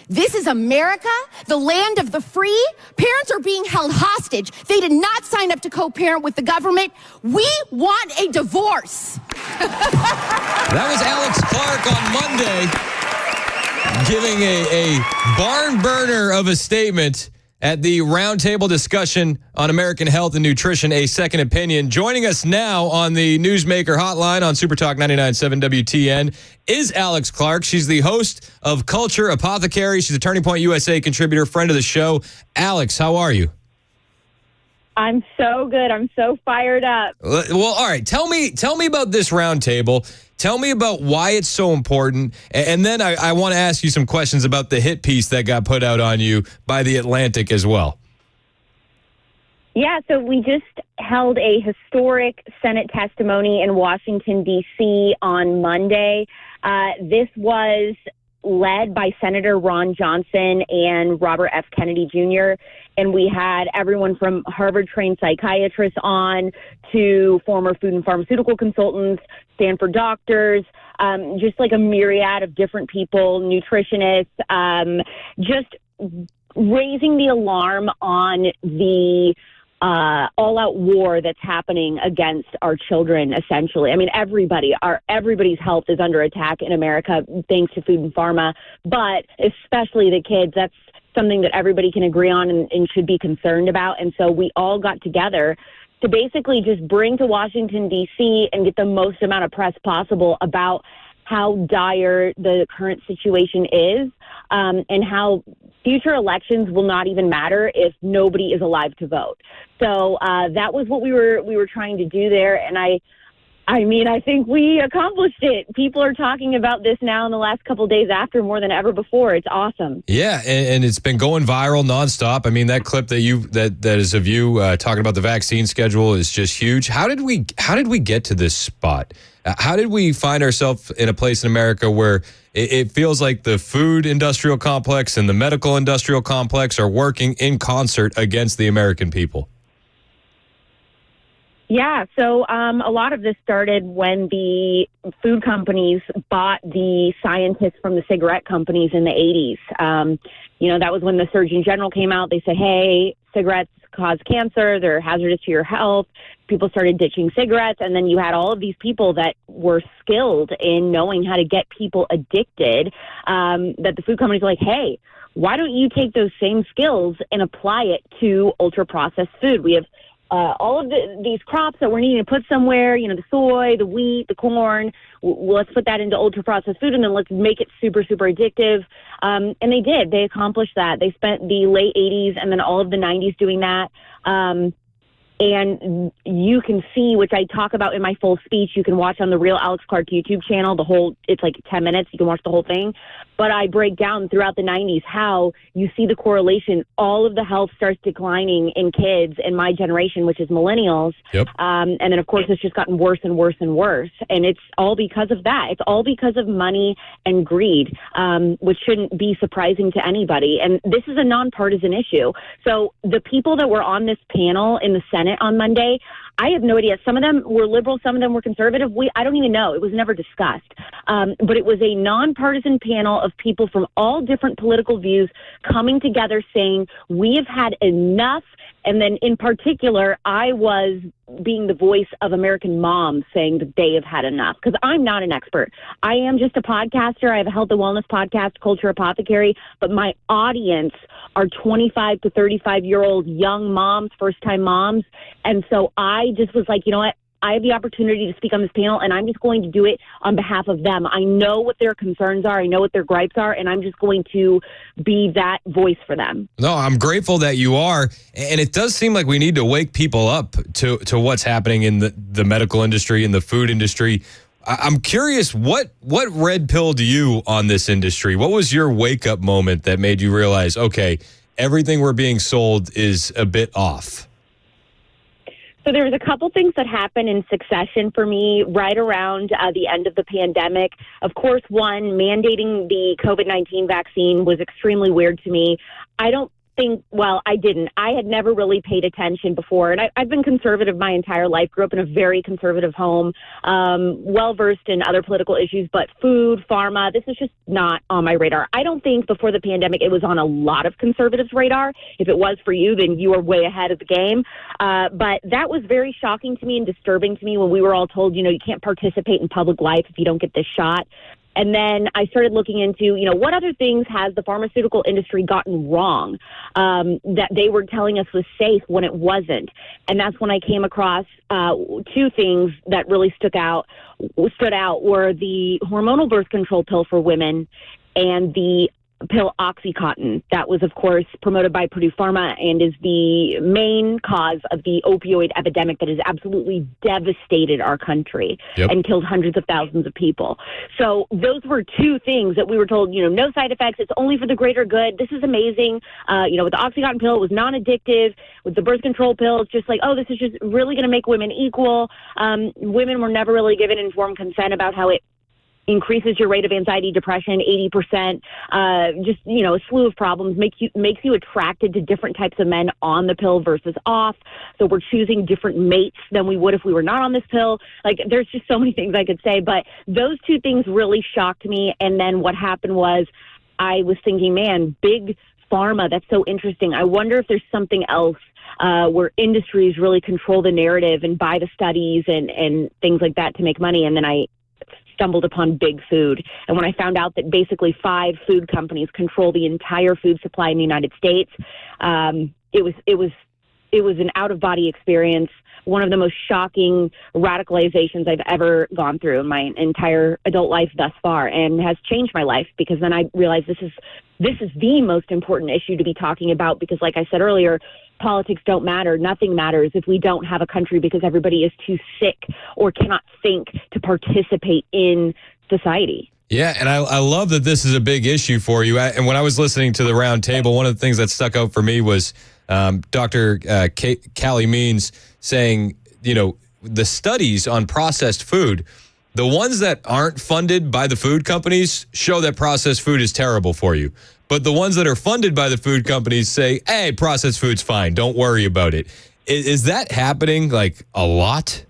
This is America, the land of the free. Parents are being held hostage. They did not sign up to co-parent with the government. We want a divorce. That was Alex Clark on Monday, giving a barn burner of a statement at the roundtable discussion on American health and nutrition, A Second Opinion. Joining us now on the Newsmaker hotline on Supertalk 99.7 WTN is Alex Clark. She's the host of Culture Apothecary. She's a Turning Point USA contributor, friend of the show. Alex, how are you? I'm so good. I'm so fired up. Well, all right. Tell me about this roundtable. Tell me about why it's so important. And then I want to ask you some questions about the hit piece that got put out on you by The Atlantic as well. Yeah, so we just held a historic Senate testimony in Washington, D.C. on Monday. This was led by Senator Ron Johnson and Robert F. Kennedy Jr., and we had everyone from Harvard-trained psychiatrists on to former food and pharmaceutical consultants, Stanford doctors, just like a myriad of different people, nutritionists, just raising the alarm on the all-out war that's happening against our children, essentially. I mean, everybody's health is under attack in America thanks to food and pharma, but especially the kids. That's something that everybody can agree on and should be concerned about. And so we all got together to basically just bring to Washington, D.C. and get the most amount of press possible about how dire the current situation is, and how future elections will not even matter if nobody is alive to vote. So that was what we were trying to do there, and I think we accomplished it. People are talking about this now in the last couple of days after more than ever before. It's awesome. Yeah, and it's been going viral nonstop. I mean, that clip that is of you talking about the vaccine schedule is just huge. How did we get to this spot? How did we find ourselves in a place in America where it feels like the food industrial complex and the medical industrial complex are working in concert against the American people? Yeah, so a lot of this started when the food companies bought the scientists from the cigarette companies in the 80s. That was when the Surgeon General came out. They said, hey, cigarettes cause cancer. They're hazardous to your health. People started ditching cigarettes. And then you had all of these people that were skilled in knowing how to get people addicted, that the food companies were like, hey, why don't you take those same skills and apply it to ultra-processed food? We have all of these crops that we're needing to put somewhere, the soy, the wheat, the corn, let's put that into ultra-processed food, and then let's make it super, super addictive. And they did. They accomplished that. They spent the late 80s and then all of the 90s doing that. And you can see, which I talk about in my full speech, you can watch on the Real Alex Clark YouTube channel, it's like 10 minutes, you can watch the whole thing. But I break down throughout the 90s how you see the correlation. All of the health starts declining in kids in my generation, which is millennials. Yep. And then, of course, it's just gotten worse and worse and worse. And it's all because of that. It's all because of money and greed, which shouldn't be surprising to anybody. And this is a nonpartisan issue. So the people that were on this panel in the Senate on Monday, I have no idea. Some of them were liberal, some of them were conservative. I don't even know. It was never discussed. But it was a nonpartisan panel of people from all different political views coming together saying, we have had enough. And then in particular, I was being the voice of American moms saying that they have had enough, because I'm not an expert. I am just a podcaster. I have a health and wellness podcast, Culture Apothecary, but my audience are 25 to 35-year-old young moms, first-time moms. And so I just was like, you know what? I have the opportunity to speak on this panel, and I'm just going to do it on behalf of them. I know what their concerns are. I know what their gripes are, and I'm just going to be that voice for them. No, I'm grateful that you are. And it does seem like we need to wake people up to what's happening in the medical industry and the food industry. I'm curious, what red pilled you on this industry? What was your wake-up moment that made you realize, okay, everything we're being sold is a bit off? So there was a couple things that happened in succession for me right around the end of the pandemic. Of course, one, mandating the COVID-19 vaccine was extremely weird to me. I don't think, well, I didn't. I had never really paid attention before. And I've been conservative my entire life, grew up in a very conservative home, well-versed in other political issues, but food, pharma, this is just not on my radar. I don't think before the pandemic it was on a lot of conservatives' radar. If it was for you, then you are way ahead of the game. But that was very shocking to me and disturbing to me when we were all told, you can't participate in public life if you don't get this shot. And then I started looking into, what other things has the pharmaceutical industry gotten wrong that they were telling us was safe when it wasn't. And that's when I came across two things that really stood out were the hormonal birth control pill for women and the pill Oxycontin. That was, of course, promoted by Purdue Pharma and is the main cause of the opioid epidemic that has absolutely devastated our country and killed hundreds of thousands of people. So those were two things that we were told, no side effects. It's only for the greater good. This is amazing. With the Oxycontin pill, it was non-addictive. With the birth control pill, it's just like, this is just really going to make women equal. Women were never really given informed consent about how it increases your rate of anxiety, depression, 80%, a slew of problems, makes you attracted to different types of men on the pill versus off. So we're choosing different mates than we would if we were not on this pill. Like, there's just so many things I could say, but those two things really shocked me. And then what happened was I was thinking, man, big pharma, that's so interesting. I wonder if there's something else where industries really control the narrative and buy the studies and things like that to make money. And then I stumbled upon big food. And when I found out that basically 5 food companies control the entire food supply in the United States, it was an out-of-body experience, one of the most shocking radicalizations I've ever gone through in my entire adult life thus far, and has changed my life, because then I realized this is the most important issue to be talking about, because like I said earlier, politics don't matter. Nothing matters if we don't have a country because everybody is too sick or cannot think to participate in society. Yeah, and I love that this is a big issue for you. And when I was listening to the round table, one of the things that stuck out for me was Dr. Callie Means saying, the studies on processed food, the ones that aren't funded by the food companies show that processed food is terrible for you. But the ones that are funded by the food companies say, hey, processed food's fine. Don't worry about it. Is that happening like a lot?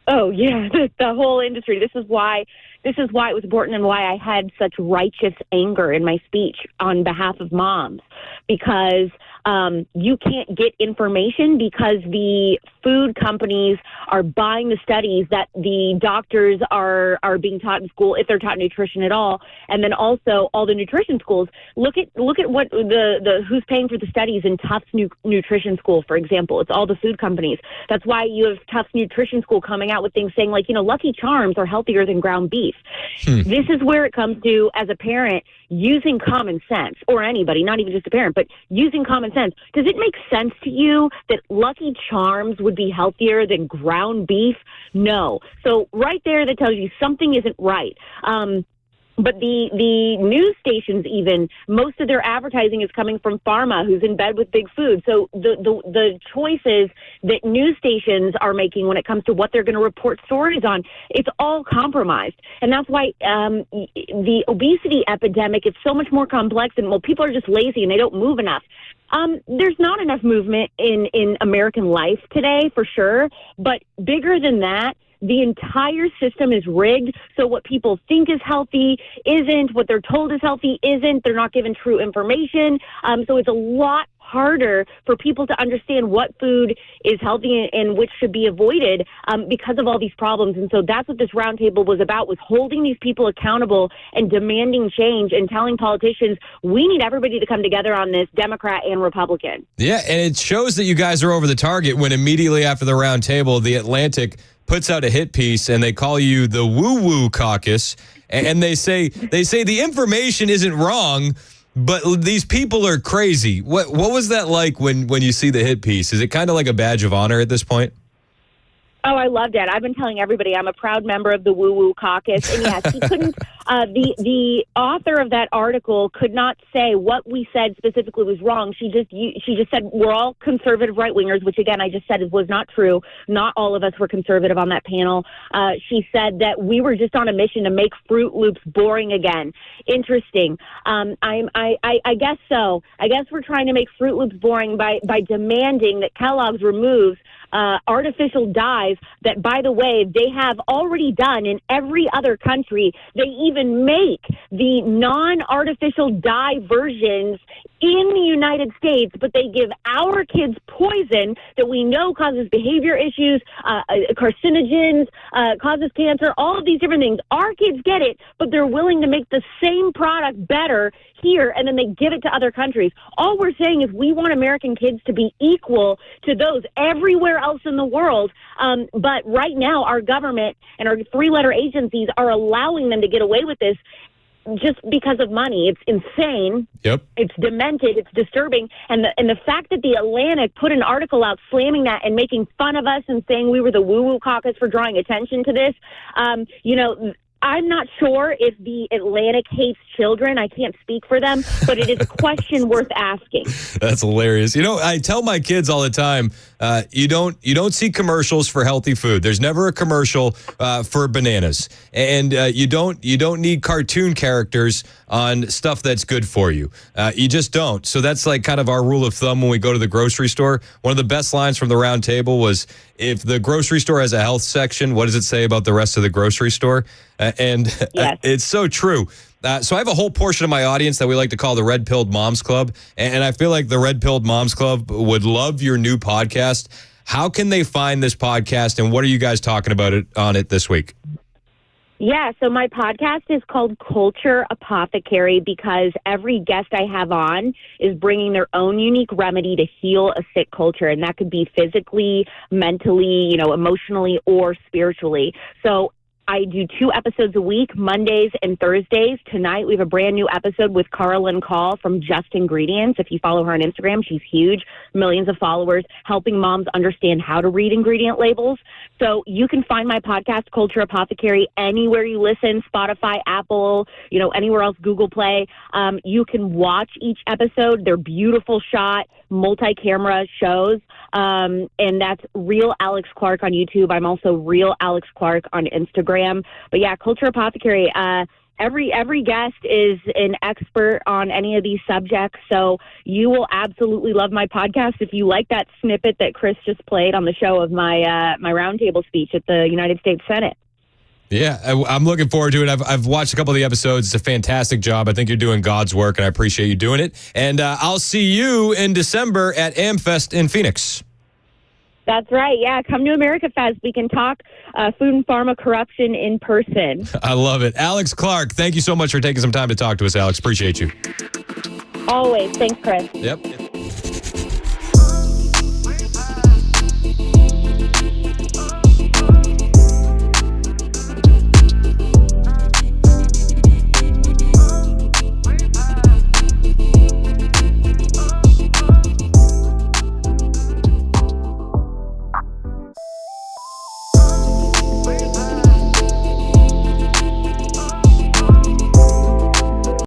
Oh, yeah, the whole industry. This is why it was important and why I had such righteous anger in my speech on behalf of moms, because you can't get information because the food companies are buying the studies that the doctors are being taught in school, if they're taught nutrition at all. And then also all the nutrition schools. Look at what the who's paying for the studies in Tufts Nutrition School, for example. It's all the food companies. That's why you have Tufts Nutrition School coming out with things saying like, Lucky Charms are healthier than ground beef. This is where it comes to, as a parent, using common sense, or anybody, not even just a parent, but using common sense. Does it make sense to you that Lucky Charms would be healthier than ground beef? No. So right there, that tells you something isn't right. But the news stations, even, most of their advertising is coming from pharma, who's in bed with big food. So the choices that news stations are making when it comes to what they're going to report stories on, it's all compromised. And that's why the obesity epidemic is so much more complex, and people are just lazy and they don't move enough. There's not enough movement in American life today, for sure. But bigger than that, the entire system is rigged. So what people think is healthy isn't. What they're told is healthy isn't. They're not given true information. So it's a lot harder for people to understand what food is healthy and which should be avoided because of all these problems. And so that's what this roundtable was about, was holding these people accountable and demanding change and telling politicians, we need everybody to come together on this, Democrat and Republican. Yeah, and it shows that you guys are over the target when immediately after the roundtable, The Atlantic puts out a hit piece and they call you the woo-woo caucus, and they say the information isn't wrong, but these people are crazy. What was that like when you see the hit piece? Is it kind of like a badge of honor at this point? Oh, I loved it. I've been telling everybody I'm a proud member of the Woo Woo Caucus. And yes, he couldn't, the author of that article could not say what we said specifically was wrong. She just said we're all conservative right-wingers, which again, I just said was not true. Not all of us were conservative on that panel. She said that we were just on a mission to make Fruit Loops boring again. Interesting. I guess so. I guess we're trying to make Fruit Loops boring by demanding that Kellogg's removes artificial dyes that, by the way, they have already done in every other country. They even make the non-artificial dye versions in the United States, but they give our kids poison that we know causes behavior issues, carcinogens, causes cancer, all of these different things. Our kids get it, but they're willing to make the same product better here, and then they give it to other countries. All we're saying is we want American kids to be equal to those everywhere else in the world. But right now, our government and our three-letter agencies are allowing them to get away with this just because of money. It's insane. Yep. It's demented. It's disturbing. And the fact that the Atlantic put an article out slamming that and making fun of us and saying we were the woo-woo caucus for drawing attention to this, I'm not sure if the Atlantic hates children. I can't speak for them, but it is a question worth asking. That's hilarious. You know, I tell my kids all the time, you don't see commercials for healthy food. There's never a commercial for bananas, and you don't need cartoon characters on stuff that's good for you. You just don't. So that's like kind of our rule of thumb when we go to the grocery store. One of the best lines from the round table was, if the grocery store has a health section, what does it say about the rest of the grocery store? Yes. It's so true. So I have a whole portion of my audience that we like to call the Red Pilled Moms Club. And I feel like the Red Pilled Moms Club would love your new podcast. How can they find this podcast, and what are you guys talking about on it this week? Yeah, so my podcast is called Culture Apothecary because every guest I have on is bringing their own unique remedy to heal a sick culture. And that could be physically, mentally, emotionally, or spiritually. So I do 2 episodes a week, Mondays and Thursdays. Tonight, we have a brand new episode with Carolyn Call from Just Ingredients. If you follow her on Instagram, she's huge, millions of followers, helping moms understand how to read ingredient labels. So you can find my podcast, Culture Apothecary, anywhere you listen, Spotify, Apple, anywhere else, Google Play. You can watch each episode. They're beautiful shot, multi-camera shows. And that's Real Alex Clark on YouTube. I'm also Real Alex Clark on Instagram. But yeah, Culture Apothecary, every guest is an expert on any of these subjects. So you will absolutely love my podcast if you like that snippet that Chris just played on the show of my my roundtable speech at the United States Senate. Yeah, I'm looking forward to it. I've watched a couple of the episodes. It's a fantastic job. I think you're doing God's work, and I appreciate you doing it. And I'll see you in December at AmFest in Phoenix. That's right. Yeah, come to America Fest. We can talk food and pharma corruption in person. I love it. Alex Clark, thank you so much for taking some time to talk to us, Alex. Appreciate you. Always. Thanks, Chris. Yep.